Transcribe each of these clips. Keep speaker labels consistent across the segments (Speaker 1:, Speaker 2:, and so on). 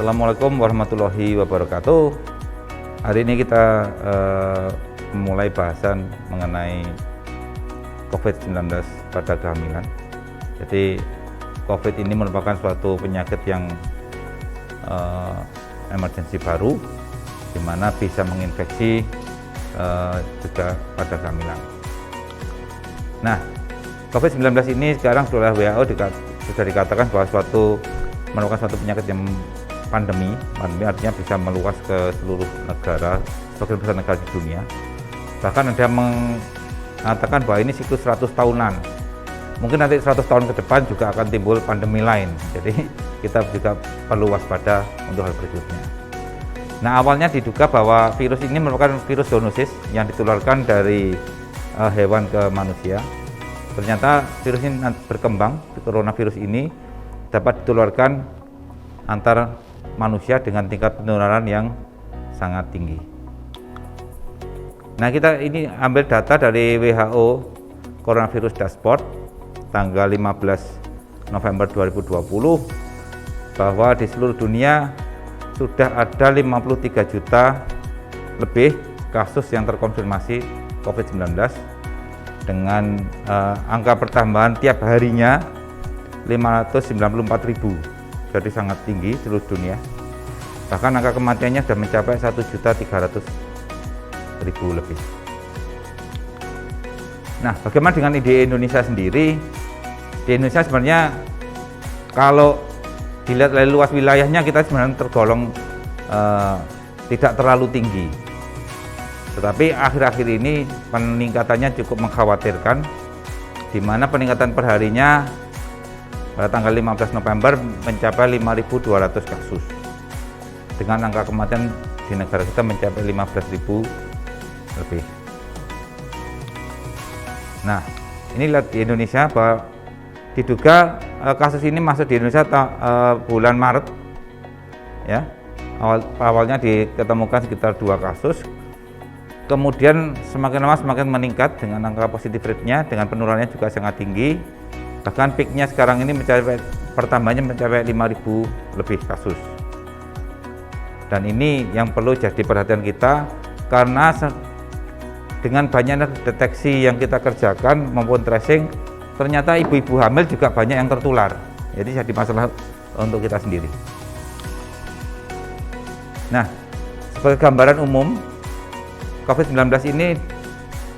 Speaker 1: Assalamualaikum warahmatullahi wabarakatuh. Hari ini kita mulai bahasan mengenai COVID-19 pada kehamilan. Jadi COVID ini merupakan suatu penyakit yang emergensi baru, di mana bisa menginfeksi juga pada kehamilan. Nah, COVID-19 ini sekarang sudah WHO sudah dikatakan bahwa merupakan suatu penyakit yang pandemi artinya bisa meluas ke seluruh negara, sebagian besar negara di dunia. Bahkan ada yang mengatakan bahwa ini siklus 100 tahunan. Mungkin nanti 100 tahun ke depan juga akan timbul pandemi lain. Jadi kita juga perlu waspada untuk hal berikutnya. Nah, awalnya diduga bahwa virus ini merupakan virus zoonosis yang ditularkan dari hewan ke manusia. Ternyata virus ini berkembang, coronavirus ini dapat ditularkan antar manusia dengan tingkat penularan yang sangat tinggi. Nah, kita ini ambil data dari WHO Coronavirus Dashboard tanggal 15 November 2020 bahwa di seluruh dunia sudah ada 53 juta lebih kasus yang terkonfirmasi COVID-19 dengan angka pertambahan tiap harinya 594.000. Jadi sangat tinggi seluruh dunia. Bahkan angka kematiannya sudah mencapai 1.300.000 lebih. Nah, bagaimana dengan di Indonesia sendiri? Di Indonesia sebenarnya kalau dilihat dari luas wilayahnya kita sebenarnya tergolong tidak terlalu tinggi. Tetapi akhir-akhir ini peningkatannya cukup mengkhawatirkan, di mana peningkatan perharinya pada tanggal 15 November mencapai 5.200 kasus. Dengan angka kematian di negara kita mencapai 15.000 lebih. Nah, ini lihat di Indonesia bahwa diduga kasus ini masuk di Indonesia bulan Maret. Ya. Awalnya diketemukan sekitar 2 kasus. Kemudian semakin lama semakin meningkat dengan angka positif rate-nya, dengan penularannya juga sangat tinggi. Bahkan peak-nya sekarang ini pertambahannya mencapai 5.000 lebih kasus. Dan ini yang perlu jadi perhatian kita, karena dengan banyaknya deteksi yang kita kerjakan maupun tracing, ternyata ibu-ibu hamil juga banyak yang tertular. Jadi jadi masalah untuk kita sendiri. Nah, sebagai gambaran umum, COVID-19 ini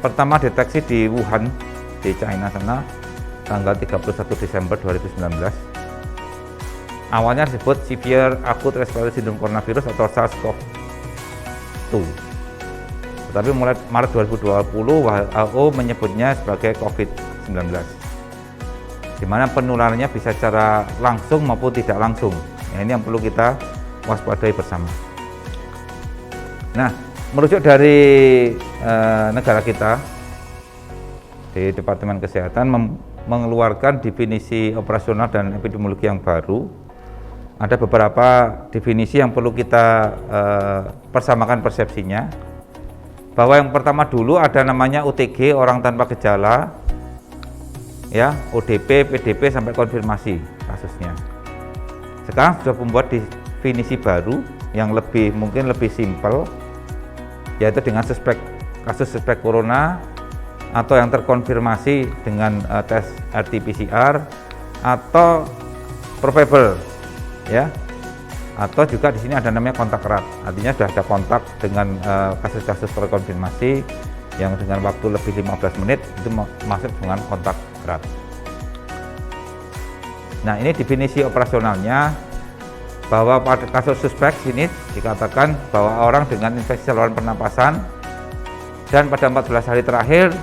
Speaker 1: pertama deteksi di Wuhan, di China sana, tanggal 31 Desember 2019. Awalnya disebut Severe Acute Respiratory Syndrome Coronavirus atau SARS-CoV-2. Tetapi mulai Maret 2020 WHO menyebutnya sebagai COVID-19, di mana penularannya bisa secara langsung maupun tidak langsung. Nah, ini yang perlu kita waspadai bersama. Nah, merujuk dari negara kita, di Departemen Kesehatan mengeluarkan definisi operasional dan epidemiologi yang baru. Ada beberapa definisi yang perlu kita persamakan persepsinya. Bahwa yang pertama dulu ada namanya OTG, orang tanpa gejala, ya, ODP, PDP sampai konfirmasi kasusnya. Sekarang sudah membuat definisi baru yang mungkin lebih simpel, yaitu dengan kasus suspek corona atau yang terkonfirmasi dengan tes RT-PCR atau probable, ya, atau juga di sini ada namanya kontak erat, artinya sudah ada kontak dengan kasus-kasus terkonfirmasi yang dengan waktu lebih 15 menit itu masuk dengan kontak erat. Nah, ini definisi operasionalnya, bahwa pada kasus suspek ini dikatakan bahwa orang dengan infeksi saluran pernapasan dan pada 14 hari terakhir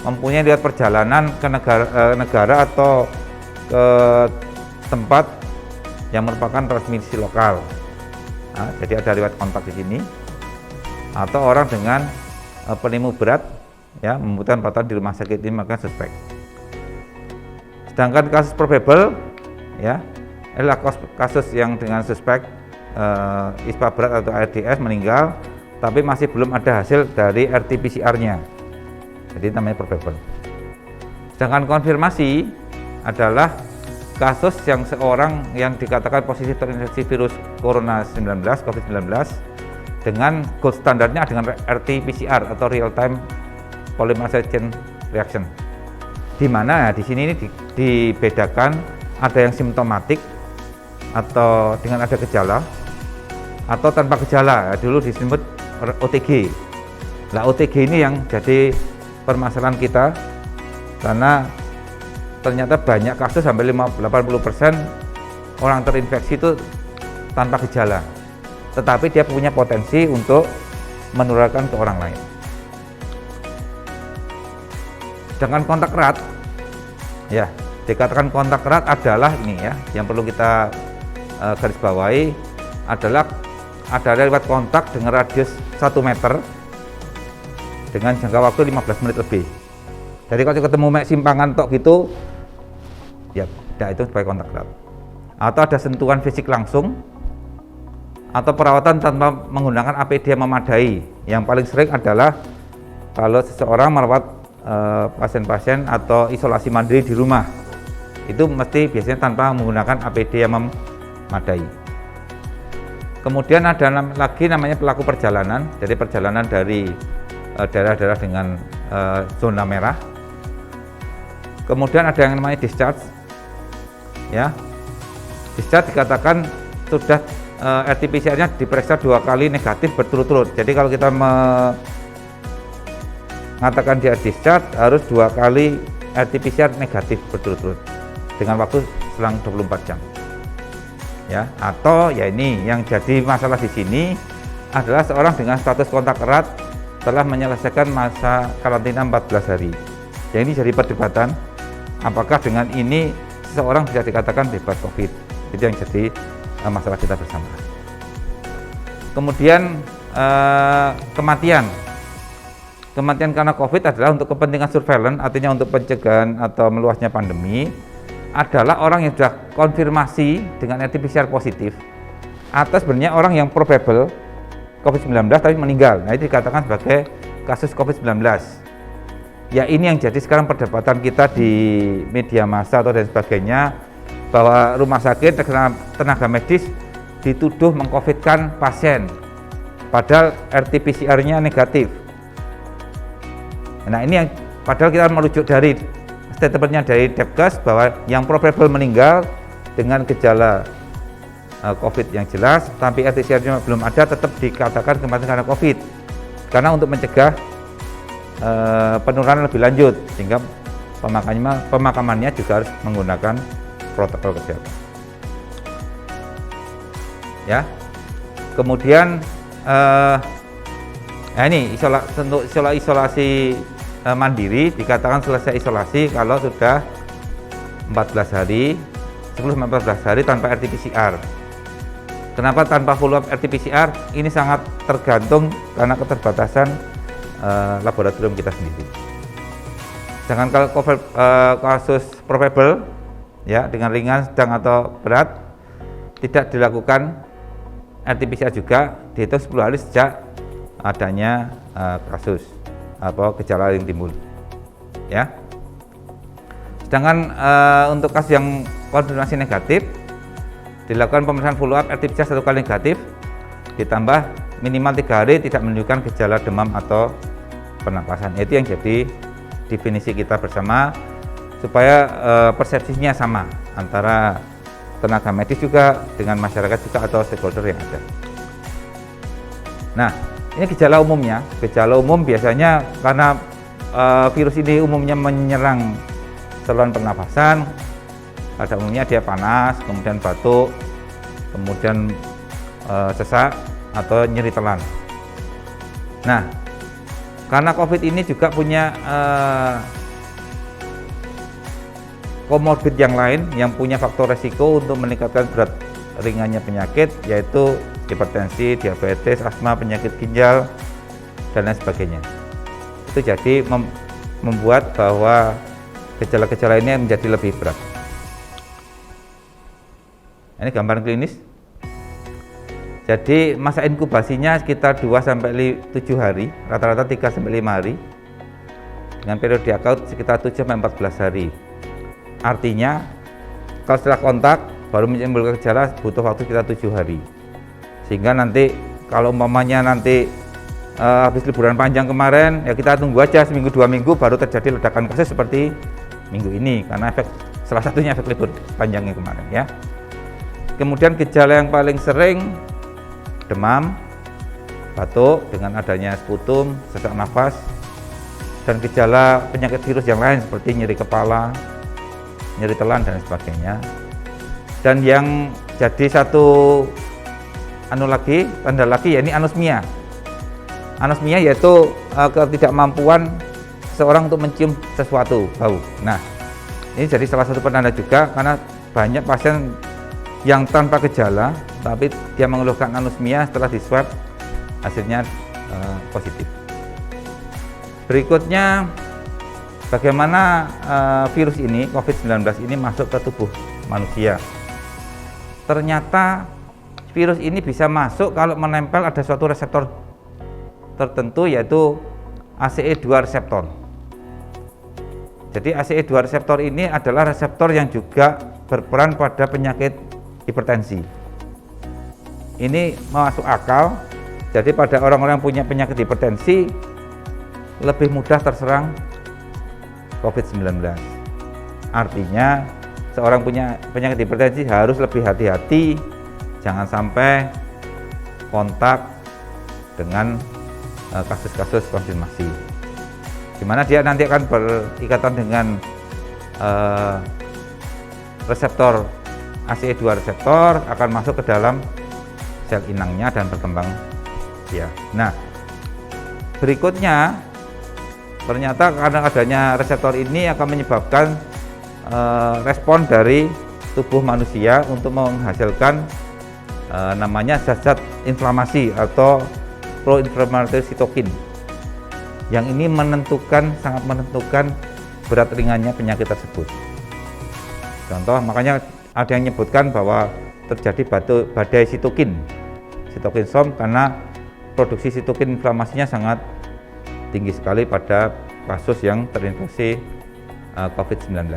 Speaker 1: mempunyai riwayat perjalanan ke negara atau ke tempat yang merupakan transmisi lokal. Nah, jadi ada riwayat kontak di sini, atau orang dengan pneumo berat, ya, membutuhkan perawatan di rumah sakit, ini maka suspek. Sedangkan kasus probable, ya, adalah kasus yang dengan suspek ISPA berat atau ARDS meninggal, tapi masih belum ada hasil dari RT-PCR-nya. Jadi namanya probable. Sedangkan konfirmasi adalah kasus yang seorang yang dikatakan positif terinfeksi virus corona 19, COVID-19 dengan gold standarnya dengan RT-PCR atau real time polymerase chain reaction. Di mana di sini ini dibedakan ada yang simptomatik atau dengan ada gejala atau tanpa gejala. Dulu disebut OTG. Nah, OTG ini yang jadi permasalahan kita karena ternyata banyak kasus sampai 80% orang terinfeksi itu tanpa gejala, tetapi dia punya potensi untuk menularkan ke orang lain. Dengan kontak erat, ya dikatakan kontak erat adalah ini ya, yang perlu kita garis bawahi adalah ada lewat kontak dengan radius 1 meter dengan jangka waktu 15 menit lebih. Jadi kalau ketemu simpangan tok gitu, ya itu sebagai kontak erat. Atau ada sentuhan fisik langsung, atau perawatan tanpa menggunakan APD yang memadai. Yang paling sering adalah kalau seseorang merawat pasien-pasien atau isolasi mandiri di rumah, itu mesti biasanya tanpa menggunakan APD yang memadai. Kemudian ada lagi namanya pelaku perjalanan, jadi perjalanan dari daerah-daerah dengan zona merah. Kemudian ada yang namanya discharge, ya. Discharge dikatakan sudah RT-PCR-nya diperiksa 2 kali negatif berturut-turut. Jadi kalau kita mengatakan dia discharge harus 2 kali RT-PCR negatif berturut-turut dengan waktu selang 24 jam. Ya, atau ya ini yang jadi masalah di sini adalah seorang dengan status kontak erat telah menyelesaikan masa karantina 14 hari. Ya, ini jadi perdebatan apakah dengan ini seseorang bisa dikatakan bebas COVID. Itu yang jadi masalah kita bersama. Kemudian kematian karena COVID adalah untuk kepentingan surveillance, artinya untuk pencegahan atau meluasnya pandemi, adalah orang yang sudah konfirmasi dengan RT-PCR positif atau sebenarnya orang yang probable COVID-19 tapi meninggal. Nah, itu dikatakan sebagai kasus COVID-19. Ya, ini yang jadi sekarang perdebatan kita di media massa atau dan sebagainya, bahwa rumah sakit tenaga medis dituduh mengcovidkan pasien padahal RT-PCR-nya negatif. Nah, ini yang padahal kita merujuk dari statementnya dari Depkes bahwa yang probable meninggal dengan gejala COVID yang jelas, tapi RT-PCR-nya belum ada, tetap dikatakan kematian karena COVID. Karena untuk mencegah penularan lebih lanjut, sehingga pemakamannya juga harus menggunakan protokol kesehatan. Ya, kemudian ini isolasi mandiri dikatakan selesai isolasi kalau sudah 14 hari, 10-14 hari tanpa RT-PCR. Kenapa tanpa follow up RT-PCR? Ini sangat tergantung karena keterbatasan laboratorium kita sendiri. Jangan kalau kasus probable, ya dengan ringan, sedang atau berat, tidak dilakukan RT-PCR juga, dihitung 10 hari sejak adanya kasus atau gejala yang timbul, ya. Sedangkan untuk kasus yang konfirmasi negatif, dilakukan pemeriksaan follow up RT-PCR 1 kali negatif, ditambah minimal 3 hari tidak menunjukkan gejala demam atau pernapasan. Itu yang jadi definisi kita bersama supaya persepsinya sama antara tenaga medis juga dengan masyarakat juga atau stakeholder yang ada. Nah, ini gejala umumnya. Gejala umum biasanya karena virus ini umumnya menyerang saluran pernapasan. Pada umumnya dia panas, kemudian batuk, kemudian sesak atau nyeri telan. Nah, karena COVID ini juga punya komorbid yang lain yang punya faktor resiko untuk meningkatkan berat ringannya penyakit, yaitu hipertensi, diabetes, asma, penyakit ginjal, dan lain sebagainya. Itu jadi membuat bahwa gejala-gejala ini menjadi lebih berat. Ini gambaran klinis. Jadi masa inkubasinya sekitar 2-7 hari, rata-rata 3-5 hari. Dengan periode akut sekitar 7-14 hari. Artinya kalau setelah kontak baru menimbulkan gejala butuh waktu sekitar 7 hari. Sehingga nanti kalau umpamanya nanti habis liburan panjang kemarin, ya kita tunggu aja seminggu 2 minggu baru terjadi ledakan kasus seperti minggu ini, karena salah satunya efek libur panjangnya kemarin ya. Kemudian gejala yang paling sering demam, batuk dengan adanya sputum, sesak nafas, dan gejala penyakit virus yang lain seperti nyeri kepala, nyeri telan dan sebagainya. Dan yang jadi satu tanda lagi yakni anosmia. Anosmia yaitu ketidakmampuan seseorang untuk mencium sesuatu bau. Nah, ini jadi salah satu penanda juga, karena banyak pasien yang tanpa gejala tapi dia mengeluhkan anosmia setelah di swab hasilnya positif. Berikutnya, bagaimana virus ini, COVID-19 ini masuk ke tubuh manusia. Ternyata virus ini bisa masuk kalau menempel ada suatu reseptor tertentu, yaitu ACE2 reseptor. Jadi ACE2 reseptor ini adalah reseptor yang juga berperan pada penyakit hipertensi. Ini masuk akal, jadi pada orang-orang yang punya penyakit hipertensi lebih mudah terserang COVID-19. Artinya seorang punya penyakit hipertensi harus lebih hati-hati, jangan sampai kontak dengan kasus-kasus konfirmasi, di mana dia nanti akan berikatan dengan reseptor ACE2 reseptor, akan masuk ke dalam sel inangnya dan berkembang ya. Nah, berikutnya ternyata karena adanya reseptor ini akan menyebabkan respon dari tubuh manusia untuk menghasilkan namanya zat-zat inflamasi atau pro-inflammatory cytokine, yang ini sangat menentukan berat ringannya penyakit tersebut. Contoh, makanya ada yang menyebutkan bahwa terjadi badai sitokin storm, karena produksi sitokin inflamasinya sangat tinggi sekali pada kasus yang terinfeksi COVID-19.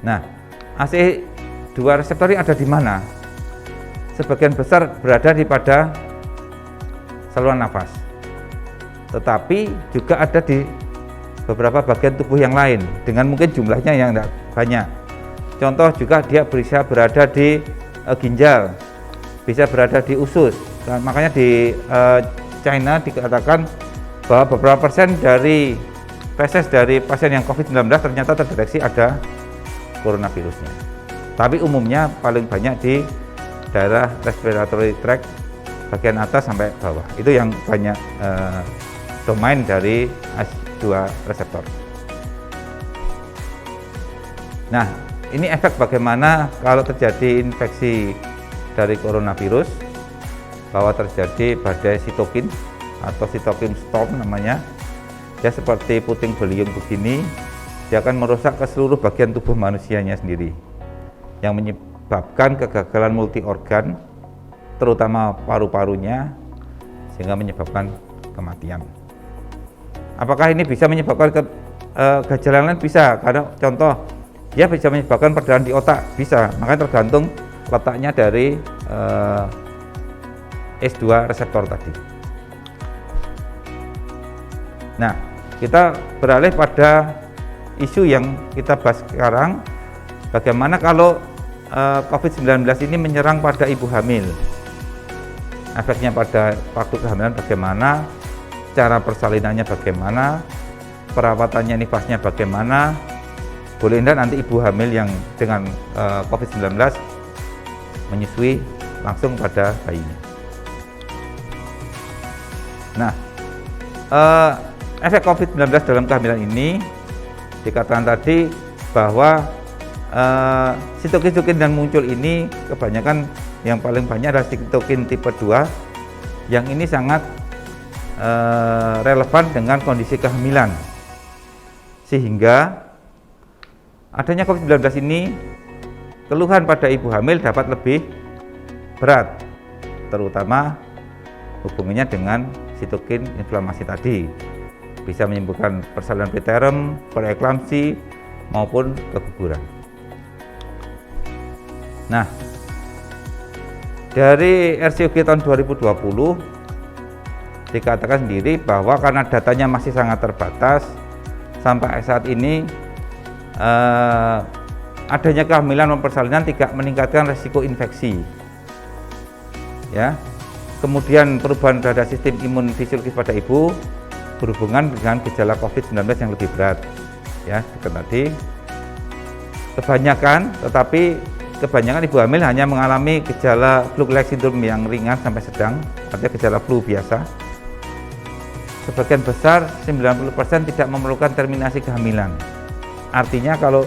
Speaker 1: Nah, ACE2 reseptor ini ada di mana? Sebagian besar berada pada saluran nafas, tetapi juga ada di beberapa bagian tubuh yang lain dengan mungkin jumlahnya yang tidak banyak. Contoh juga dia bisa berada di ginjal, bisa berada di usus. Dan makanya di China dikatakan bahwa beberapa persen dari feses dari pasien yang COVID-19 ternyata terdeteksi ada coronavirusnya. Tapi umumnya paling banyak di daerah respiratory tract bagian atas sampai bawah. Itu yang banyak domain dari ACE2 reseptor. Nah, ini efek bagaimana kalau terjadi infeksi dari coronavirus, bahwa terjadi badai sitokin atau sitokin storm namanya. Dia seperti puting beliung begini, dia akan merusak ke seluruh bagian tubuh manusianya sendiri, yang menyebabkan kegagalan multi organ, terutama paru-parunya, sehingga menyebabkan kematian. Apakah ini bisa menyebabkan gejala lain? Bisa, karena contoh dia bisa menyebabkan perdarahan di otak, bisa. Makanya tergantung letaknya dari ACE2 reseptor tadi. Nah, kita beralih pada isu yang kita bahas sekarang, bagaimana kalau COVID-19 ini menyerang pada ibu hamil. Efeknya pada waktu kehamilan bagaimana, cara persalinannya bagaimana, perawatannya nifasnya bagaimana. Boleh tidak nanti ibu hamil yang dengan COVID-19 menyusui langsung pada bayinya. Nah, efek COVID-19 dalam kehamilan ini dikatakan tadi bahwa sitokin yang muncul ini kebanyakan, yang paling banyak adalah sitokin tipe 2, yang ini sangat relevan dengan kondisi kehamilan, sehingga adanya COVID-19 ini, keluhan pada ibu hamil dapat lebih berat, terutama hubungannya dengan sitokin inflamasi tadi. Bisa menimbulkan persalinan preterm, preeklamsi, maupun keguguran. Nah, dari RCOG tahun 2020 dikatakan sendiri bahwa karena datanya masih sangat terbatas, sampai saat ini adanya kehamilan maupun persalinan tidak meningkatkan resiko infeksi. Ya. Kemudian perubahan pada sistem imun fisiologis pada ibu berhubungan dengan gejala COVID-19 yang lebih berat. Ya, tadi kebanyakan ibu hamil hanya mengalami gejala flu-like syndrome yang ringan sampai sedang, artinya gejala flu biasa. Sebagian besar 90% tidak memerlukan terminasi kehamilan. Artinya kalau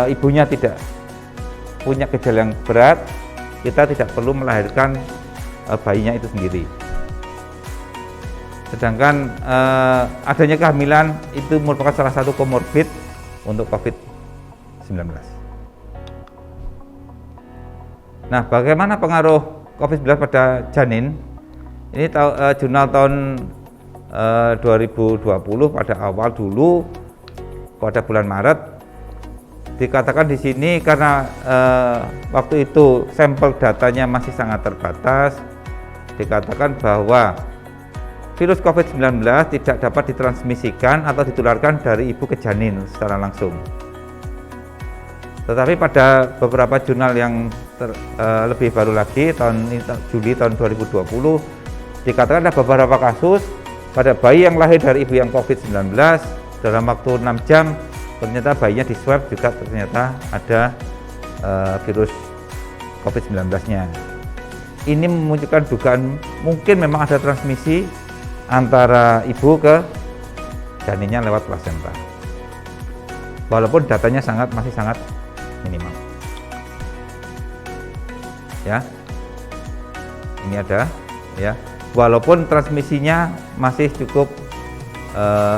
Speaker 1: ibunya tidak punya gejala yang berat, kita tidak perlu melahirkan bayinya itu sendiri. Sedangkan adanya kehamilan itu merupakan salah satu komorbid untuk COVID-19. Nah, bagaimana pengaruh COVID-19 pada janin? Ini jurnal tahun 2020 pada awal dulu, pada bulan Maret, dikatakan di sini karena waktu itu sampel datanya masih sangat terbatas, dikatakan bahwa virus COVID-19 tidak dapat ditransmisikan atau ditularkan dari ibu ke janin secara langsung. Tetapi pada beberapa jurnal yang lebih baru lagi, Juli tahun 2020, dikatakan ada beberapa kasus pada bayi yang lahir dari ibu yang COVID-19 dalam waktu 6 jam, ternyata bayinya di swab juga ternyata ada virus COVID-19-nya. Ini memunculkan dugaan mungkin memang ada transmisi antara ibu ke janinnya lewat plasenta. Walaupun datanya masih sangat minimal. Ya. Ini ada ya. Walaupun transmisinya masih cukup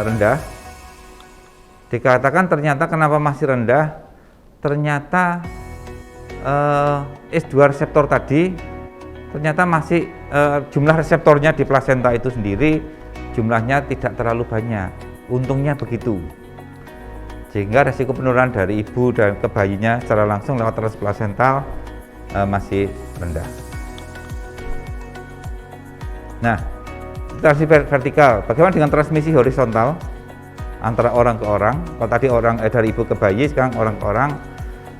Speaker 1: rendah. Dikatakan ternyata kenapa masih rendah? Ternyata S2 reseptor tadi ternyata masih jumlah reseptornya di plasenta itu sendiri jumlahnya tidak terlalu banyak. Untungnya begitu. Sehingga resiko penularan dari ibu dan ke bayinya secara langsung lewat transplasental masih rendah. Nah, transmisi vertikal. Bagaimana dengan transmisi horizontal antara orang ke orang? Kalau tadi dari ibu ke bayi, sekarang orang ke orang.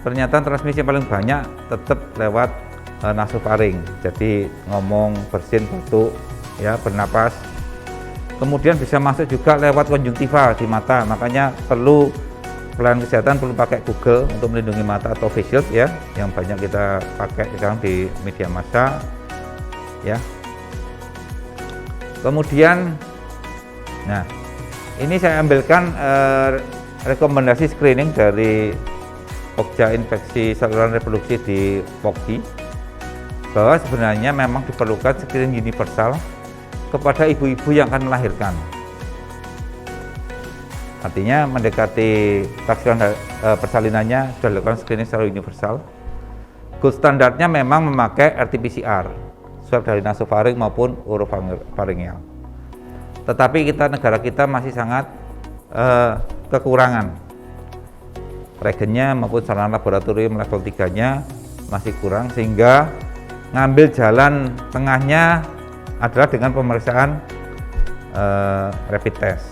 Speaker 1: Ternyata transmisi yang paling banyak tetap lewat nasofaring. Jadi ngomong, bersin, batuk, ya, bernapas. Kemudian bisa masuk juga lewat konjungtiva di mata. Makanya pelayanan kesehatan perlu pakai Google untuk melindungi mata atau face shield ya, yang banyak kita pakai sekarang di media massa. Ya. Kemudian, nah ini saya ambilkan rekomendasi screening dari Pokja Infeksi Saluran Reproduksi di POKI, bahwa sebenarnya memang diperlukan screening universal kepada ibu-ibu yang akan melahirkan. Artinya mendekati taksiran persalinannya sudah dilakukan screening secara universal. Gold standarnya memang memakai RT-PCR, swab dari nasofaring maupun orofaringeal. Tetapi negara kita masih sangat kekurangan. Reagennya maupun sarana laboratorium level 3-nya masih kurang, sehingga ngambil jalan tengahnya adalah dengan pemeriksaan rapid test.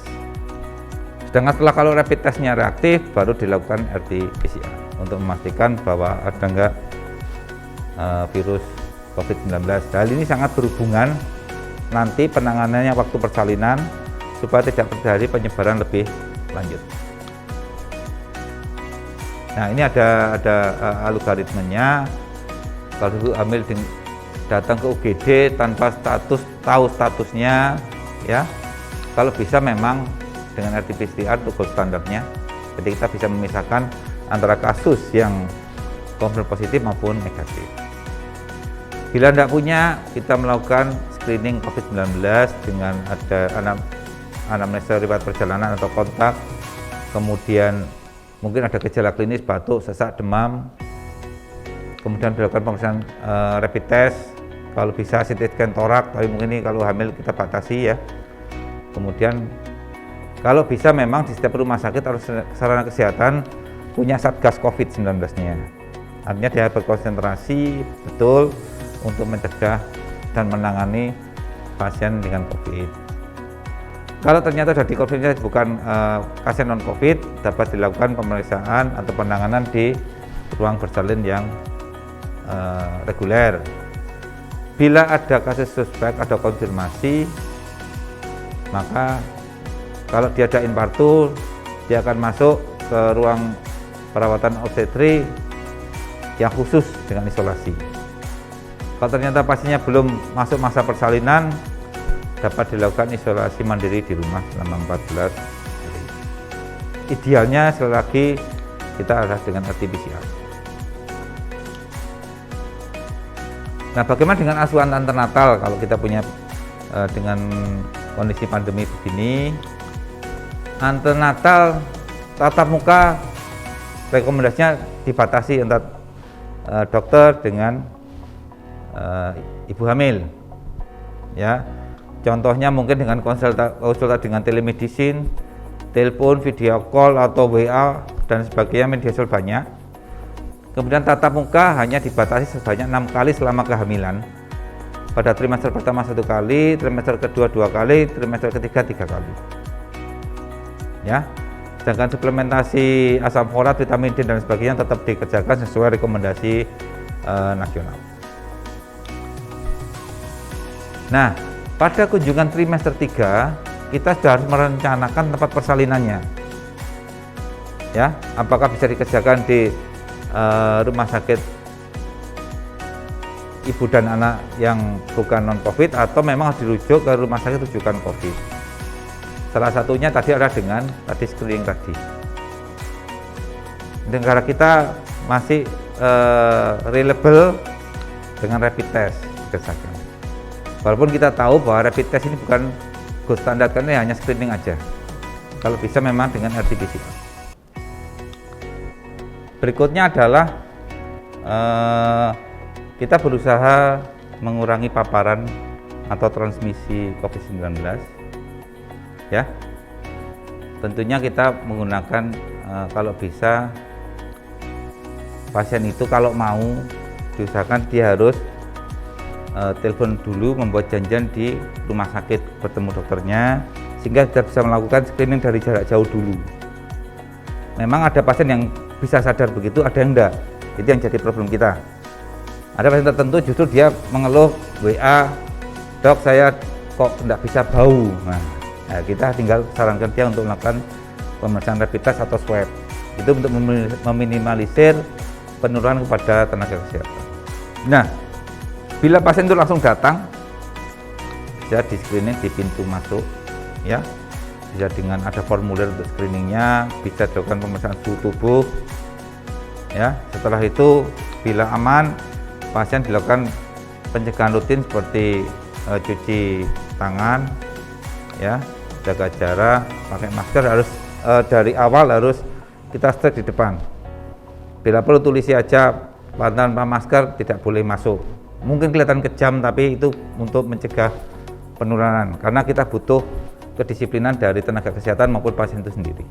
Speaker 1: Sedangkan kalau rapid testnya reaktif, baru dilakukan RT-PCR untuk memastikan bahwa ada enggak virus COVID-19. Hal ini sangat berhubungan nanti penanganannya waktu persalinan supaya tidak terjadi penyebaran lebih lanjut. Nah, ini ada algoritmenya. Kalau ibu hamil datang ke UGD tanpa tahu statusnya, ya, kalau bisa memang dengan RT-PCR itu gold standarnya. Jadi kita bisa memisahkan antara kasus yang konfirmasi positif maupun negatif. Bila tidak punya, kita melakukan screening COVID-19 dengan ada anamnesa riwayat perjalanan atau kontak, kemudian mungkin ada gejala klinis batuk, sesak, demam, kemudian dilakukan pemeriksaan rapid test, kalau bisa CT scan torak, tapi mungkin ini kalau hamil kita batasi ya. Kemudian Kalau bisa memang di setiap rumah sakit atau sarana kesehatan punya Satgas COVID-19-nya. Artinya dia berkonsentrasi betul untuk mencegah dan menangani pasien dengan COVID. Kalau ternyata dari COVID-nya bukan pasien non-COVID, dapat dilakukan pemeriksaan atau penanganan di ruang bersalin yang reguler. Bila ada kasus suspek, ada konfirmasi, maka kalau dia ada infarktus, dia akan masuk ke ruang perawatan obstetri yang khusus dengan isolasi. Kalau ternyata pasiennya belum masuk masa persalinan, dapat dilakukan isolasi mandiri di rumah selama 14 hari. Idealnya sekali lagi kita adalah dengan RT-PCR. Nah, bagaimana dengan asuhan antenatal kalau kita punya dengan kondisi pandemi begini? Antenatal tatap muka rekomendasinya dibatasi antara dokter dengan ibu hamil, ya. Contohnya mungkin dengan konsultasi dengan telemedicine, telepon, video call atau WA dan sebagainya, media sosial banyak. Kemudian tatap muka hanya dibatasi sebanyak 6 kali selama kehamilan. Pada trimester pertama 1 kali, trimester kedua 2 kali, trimester ketiga 3 kali. Ya. Sedangkan suplementasi asam folat, vitamin D dan sebagainya tetap dikerjakan sesuai rekomendasi nasional. Nah, pada kunjungan trimester 3 kita sudah harus merencanakan tempat persalinannya. Ya, apakah bisa dikerjakan di rumah sakit ibu dan anak yang bukan non-COVID atau memang harus dirujuk ke rumah sakit rujukan COVID. Salah satunya tadi adalah dengan screening tadi. Negara kita masih reliable dengan rapid test dikerjakan. Walaupun kita tahu bahwa rapid test ini bukan gold standar karena hanya screening aja. Kalau bisa memang dengan RT-PCR. Berikutnya adalah kita berusaha mengurangi paparan atau transmisi COVID-19. Ya, tentunya kita menggunakan kalau bisa pasien itu kalau mau diusahakan dia harus telepon dulu, membuat janjian di rumah sakit bertemu dokternya sehingga kita bisa melakukan screening dari jarak jauh dulu. Memang ada pasien yang bisa sadar begitu, ada yang enggak. Itu yang jadi problem kita. Ada pasien tertentu justru dia mengeluh WA, dok saya kok enggak bisa bau. Nah, kita tinggal sarankan dia untuk melakukan pemeriksaan rapid test atau swab. Itu untuk meminimalisir penurunan kepada tenaga kesehatan. Nah, bila pasien itu langsung datang, bisa di screening di pintu masuk, ya. Bisa dengan ada formulir untuk screeningnya, bisa dilakukan pemeriksaan suhu tubuh, ya. Setelah itu, bila aman, pasien dilakukan pencegahan rutin seperti cuci tangan, ya. Jaga jarak, pakai masker, harus dari awal harus kita stres di depan. Bila perlu tulisi aja tanpa masker tidak boleh masuk. Mungkin kelihatan kejam tapi itu untuk mencegah penularan karena kita butuh kedisiplinan dari tenaga kesehatan maupun pasien itu sendiri.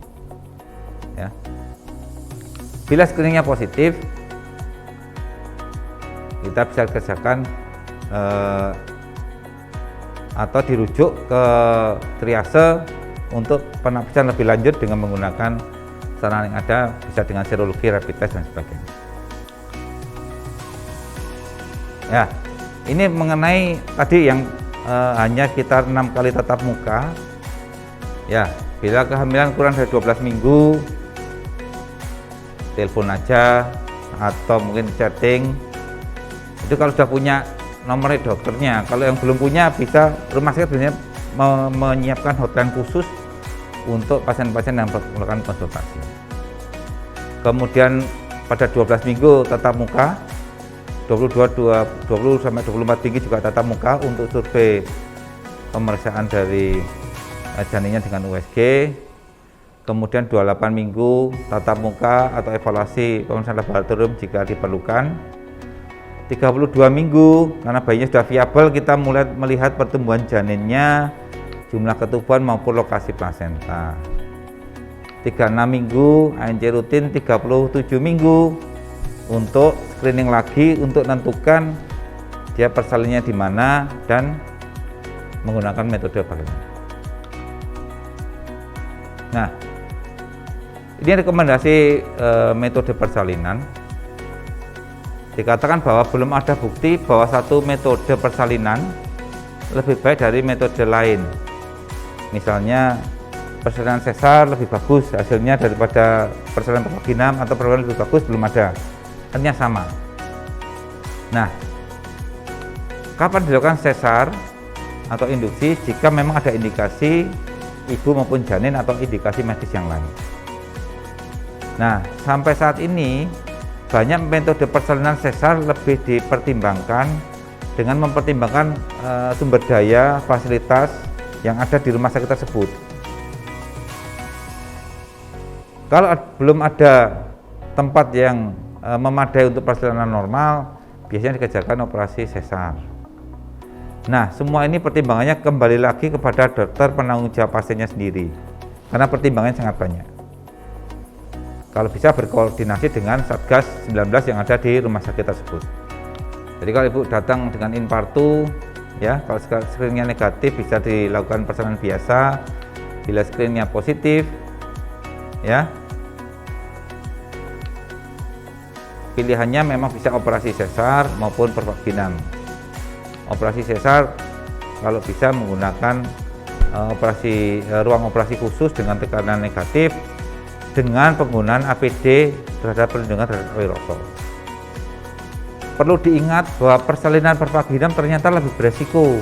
Speaker 1: Ya. Bila screeningnya positif, kita bisa kerjakan atau dirujuk ke triase untuk penapisan lebih lanjut dengan menggunakan sarana yang ada, bisa dengan serologi, rapid test dan sebagainya. Ya, ini mengenai tadi yang hanya sekitar 6 kali tatap muka. Ya, bila kehamilan kurang dari 12 minggu, telepon aja atau mungkin chatting. Itu kalau sudah punya nomor dokternya. Kalau yang belum punya, bisa rumah sakit sebenarnya menyiapkan hotline khusus untuk pasien-pasien yang melakukan konsultasi. Kemudian pada 12 minggu tatap muka, 20 sampai 24 minggu juga tatap muka untuk survei pemeriksaan dari janinnya dengan USG. Kemudian 28 minggu tatap muka atau evaluasi pemeriksaan laboratorium jika diperlukan. 32 minggu karena bayinya sudah viabel, kita mulai melihat pertumbuhan janinnya jumlah ketubuhan maupun lokasi plasenta. 36 minggu, ANC rutin 37 minggu untuk screening lagi untuk menentukan dia persalinannya di mana dan menggunakan metode bagaimana. Nah, ini rekomendasi metode persalinan. Dikatakan bahwa belum ada bukti bahwa satu metode persalinan lebih baik dari metode lain. Misalnya persalinan sesar lebih bagus hasilnya daripada persalinan vaginam atau persalinan lebih bagus, belum ada. Artinya sama. Nah, kapan dilakukan sesar atau induksi? Jika memang ada indikasi ibu maupun janin atau indikasi medis yang lain. Nah, sampai saat ini banyak metode persalinan sesar lebih dipertimbangkan dengan mempertimbangkan sumber daya fasilitas yang ada di rumah sakit tersebut. Kalau belum ada tempat yang memadai untuk persalinan normal, biasanya dikerjakan operasi sesar. Nah, semua ini pertimbangannya kembali lagi kepada dokter penanggung jawab pasiennya sendiri, karena pertimbangannya sangat banyak. Kalau bisa berkoordinasi dengan Satgas 19 yang ada di rumah sakit tersebut. Jadi kalau ibu datang dengan infartu, ya, kalau screeningnya negatif bisa dilakukan persalinan biasa. Bila screeningnya positif, ya, pilihannya memang bisa operasi sesar maupun pervaginam. Operasi sesar kalau bisa menggunakan ruang operasi khusus dengan tekanan negatif dengan penggunaan APD terhadap perlindungan terhadap aerosol. Perlu diingat bahwa persalinan pervaginam ternyata lebih beresiko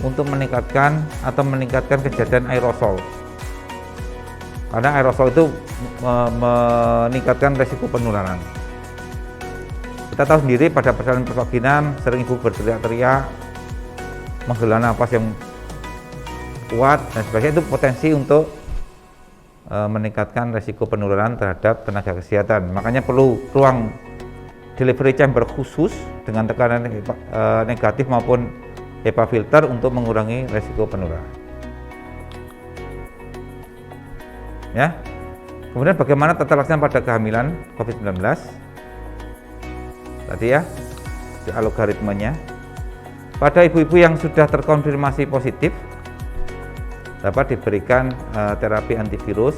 Speaker 1: untuk meningkatkan kejadian aerosol. Karena aerosol itu meningkatkan resiko penularan. Kita tahu sendiri pada persalinan pervaginam sering ibu berteriak-teriak, menghela nafas yang kuat dan sebagainya, itu potensi untuk meningkatkan resiko penularan terhadap tenaga kesehatan. Makanya perlu ruang delivery chamber khusus dengan tekanan negatif maupun HEPA filter untuk mengurangi resiko penularan. Ya. Kemudian bagaimana tata laksana pada kehamilan COVID-19? Tadi ya, algoritmenya. Pada ibu-ibu yang sudah terkonfirmasi positif, dapat diberikan terapi antivirus,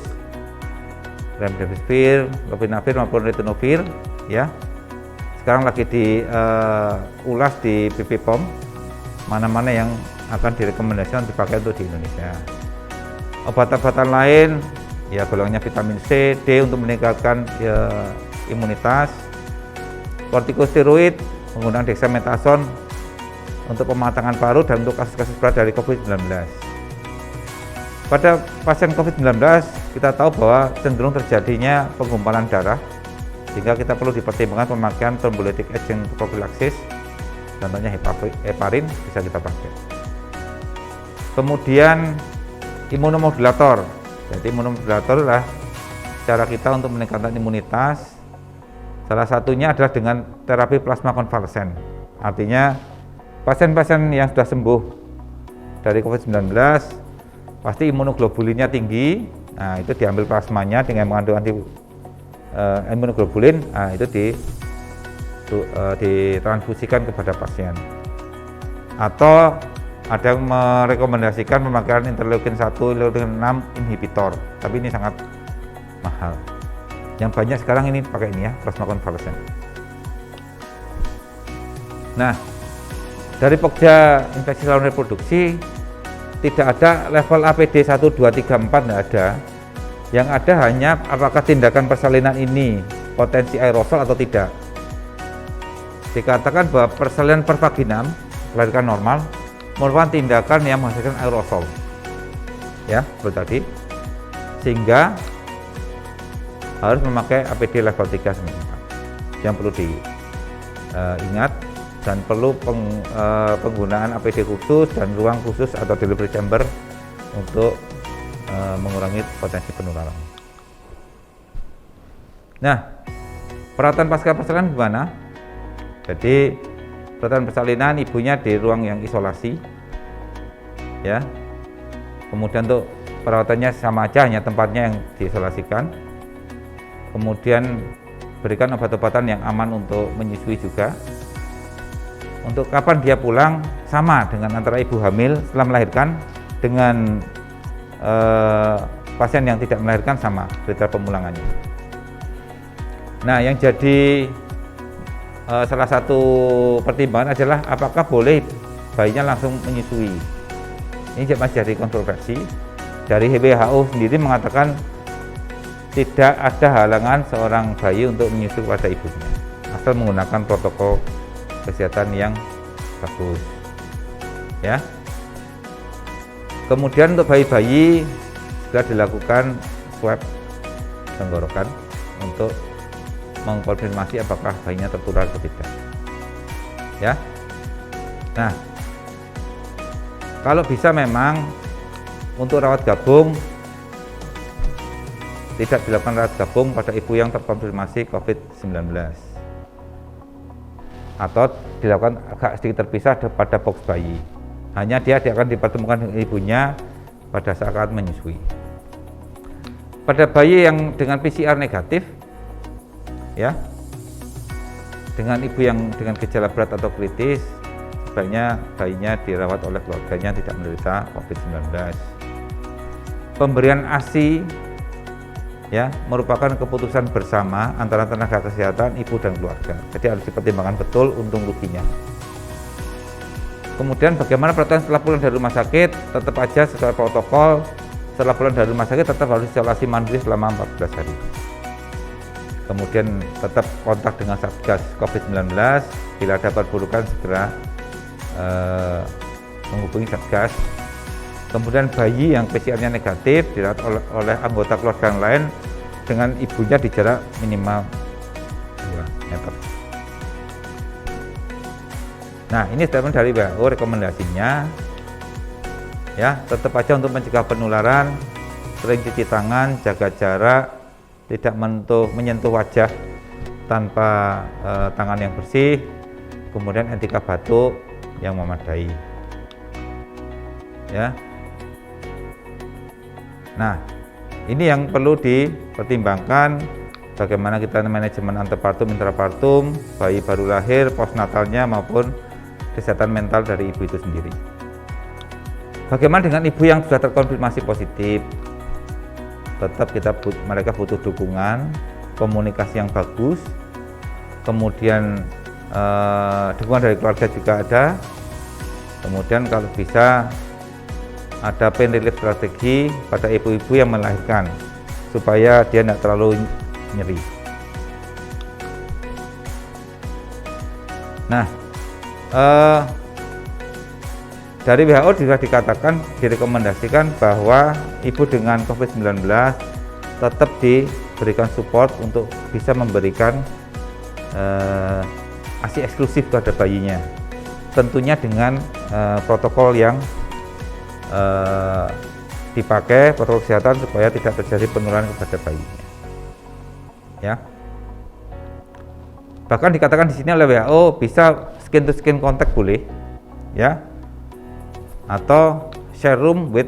Speaker 1: remdesivir, lopinavir maupun ritonavir, ya. Sekarang lagi diulas di BPOM mana-mana yang akan direkomendasikan dipakai untuk di Indonesia. Obat-obatan lain, ya golongannya vitamin C, D untuk meningkatkan imunitas, kortikosteroid, menggunakan dexamethasone untuk pematangan paru dan untuk kasus-kasus berat dari COVID-19. Pada pasien COVID-19, kita tahu bahwa cenderung terjadinya penggumpalan darah, sehingga kita perlu dipertimbangkan pemakaian thrombolytic agent prophylaxis, contohnya heparin bisa kita pakai. Kemudian imunomodulator. Jadi imunomodulator adalah cara kita untuk meningkatkan imunitas. Salah satunya adalah dengan terapi plasma konvalesen. Artinya pasien-pasien yang sudah sembuh dari COVID-19 pasti imunoglobulinnya tinggi. Nah, itu diambil plasmanya dengan mengandung imunoglobulin, nah, itu ditransfusikan kepada pasien. Atau ada yang merekomendasikan pemakaian interleukin 1, interleukin 6 inhibitor, tapi ini sangat mahal. Yang banyak sekarang ini pakai ini ya, plasma konvalesen. Nah, dari Pokja infeksi saluran reproduksi tidak ada level APD 1, 2, 3, 4, tidak ada. Yang ada hanya apakah tindakan persalinan ini potensi aerosol atau tidak. Dikatakan bahwa persalinan pervaginam, melahirkan normal, merupakan tindakan yang menghasilkan aerosol. Ya, seperti tadi. Sehingga harus memakai APD level 3 sampai 4. Yang perlu diingat, dan perlu penggunaan APD khusus dan ruang khusus atau delivery chamber untuk mengurangi potensi penularan. Nah, perawatan pasca persalinan gimana? Jadi perawatan persalinan ibunya di ruang yang isolasi, ya. Kemudian untuk perawatannya sama aja, hanya tempatnya yang diisolasikan. Kemudian berikan obat-obatan yang aman untuk menyusui juga. Untuk kapan dia pulang, sama dengan antara ibu hamil setelah melahirkan dengan pasien yang tidak melahirkan, sama kriteria pemulangannya. Nah, yang jadi salah satu pertimbangan adalah apakah boleh bayinya langsung menyusui. Ini masih jadi kontroversi. Dari WHO sendiri mengatakan tidak ada halangan seorang bayi untuk menyusui pada ibunya, asal menggunakan protokol kesehatan yang bagus. Ya. Kemudian untuk bayi-bayi sudah dilakukan swab tenggorokan untuk mengkonfirmasi apakah bayinya tertular atau tidak. Ya. Nah, kalau bisa memang untuk rawat gabung tidak dilakukan rawat gabung pada ibu yang terkonfirmasi COVID-19, atau dilakukan agak sedikit terpisah pada box bayi. Hanya dia akan dipertemukan dengan ibunya pada saat menyusui. Pada bayi yang dengan PCR negatif, ya, dengan ibu yang dengan gejala berat atau kritis, sebaiknya bayinya dirawat oleh keluarganya, tidak menderita COVID-19. Pemberian ASI, ya, merupakan keputusan bersama antara tenaga kesehatan, ibu dan keluarga. Jadi harus dipertimbangkan betul untung ruginya. Kemudian bagaimana peraturan setelah pulang dari rumah sakit? Tetap aja sesuai protokol. Setelah pulang dari rumah sakit tetap harus isolasi mandiri selama 14 hari. Kemudian tetap kontak dengan Satgas COVID-19. Bila ada perburukan segera menghubungi Satgas. Kemudian bayi yang PCR-nya negatif dirawat oleh anggota keluarga yang lain dengan ibunya di jarak minimal 2 meter. Nah, ini statement dari WHO, rekomendasinya, ya, tetap aja untuk mencegah penularan, sering cuci tangan, jaga jarak, tidak menyentuh wajah tanpa tangan yang bersih, kemudian etika batuk yang memadai, ya. Nah, ini yang perlu dipertimbangkan, bagaimana kita manajemen antepartum, intrapartum, bayi baru lahir, postnatalnya maupun kesehatan mental dari ibu itu sendiri. Bagaimana dengan ibu yang sudah terkonfirmasi positif? Tetap mereka butuh dukungan, komunikasi yang bagus, kemudian dukungan dari keluarga juga ada, kemudian kalau bisa ada pain relief strategi pada ibu-ibu yang melahirkan supaya dia tidak terlalu nyeri. Nah, dari WHO juga dikatakan, direkomendasikan bahwa ibu dengan COVID-19 tetap diberikan support untuk bisa memberikan ASI eksklusif kepada bayinya, tentunya dengan protokol yang dipakai, protokol kesehatan supaya tidak terjadi penularan kepada bayinya. Ya. Bahkan dikatakan di sini oleh WHO bisa skin to skin contact boleh, ya, atau share room with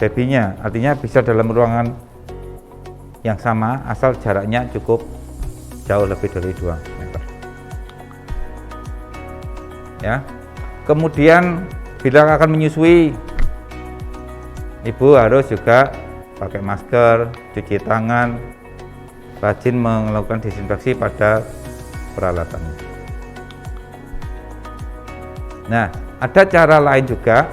Speaker 1: baby-nya, artinya bisa dalam ruangan yang sama asal jaraknya cukup jauh lebih dari 2 meter. Ya. Kemudian bila akan menyusui, ibu harus juga pakai masker, cuci tangan, rajin melakukan disinfeksi pada peralatannya. Nah, ada cara lain juga.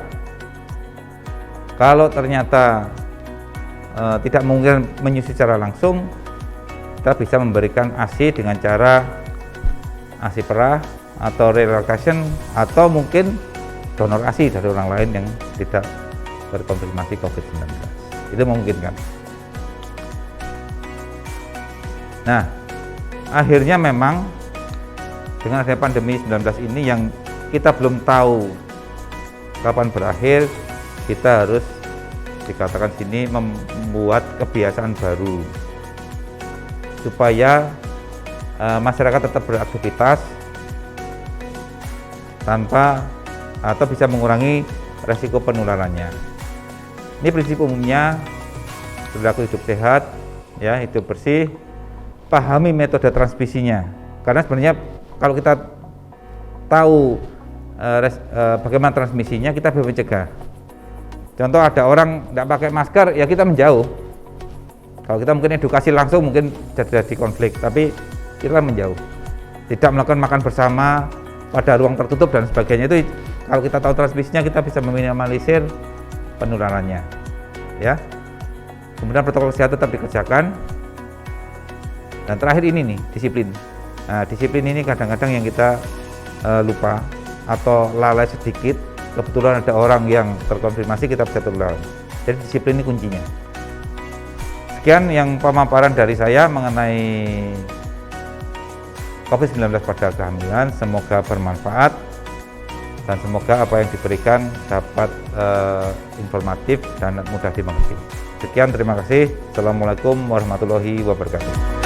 Speaker 1: Kalau ternyata tidak mungkin menyusui secara langsung, kita bisa memberikan ASI dengan cara ASI perah atau relocation, atau mungkin donor ASI dari orang lain yang tidak terkonfirmasi COVID-19. Itu memungkinkan. Nah, akhirnya memang dengan adanya pandemi 19 ini yang kita belum tahu kapan berakhir, kita harus dikatakan sini membuat kebiasaan baru supaya masyarakat tetap beraktivitas tanpa atau bisa mengurangi resiko penularannya. Ini prinsip umumnya, perilaku hidup sehat, ya, hidup bersih, pahami metode transmisinya. Karena sebenarnya kalau kita tahu bagaimana transmisinya, kita bisa mencegah. Contoh ada orang tidak pakai masker, ya kita menjauh. Kalau kita mungkin edukasi langsung mungkin terjadi konflik, tapi kita menjauh. Tidak melakukan makan bersama pada ruang tertutup dan sebagainya, itu kalau kita tahu transmisinya kita bisa meminimalisir penularannya. Ya. Kemudian protokol kesehatan tetap dikerjakan. Dan terakhir ini nih, disiplin. Nah, disiplin ini kadang-kadang yang kita lupa atau lalai sedikit. Kebetulan ada orang yang terkonfirmasi, kita bisa tular. Jadi disiplin ini kuncinya. Sekian yang pemaparan dari saya mengenai COVID-19 pada kehamilan. Semoga bermanfaat dan semoga apa yang diberikan dapat informatif dan mudah dimengerti. Sekian, terima kasih. Assalamualaikum warahmatullahi wabarakatuh.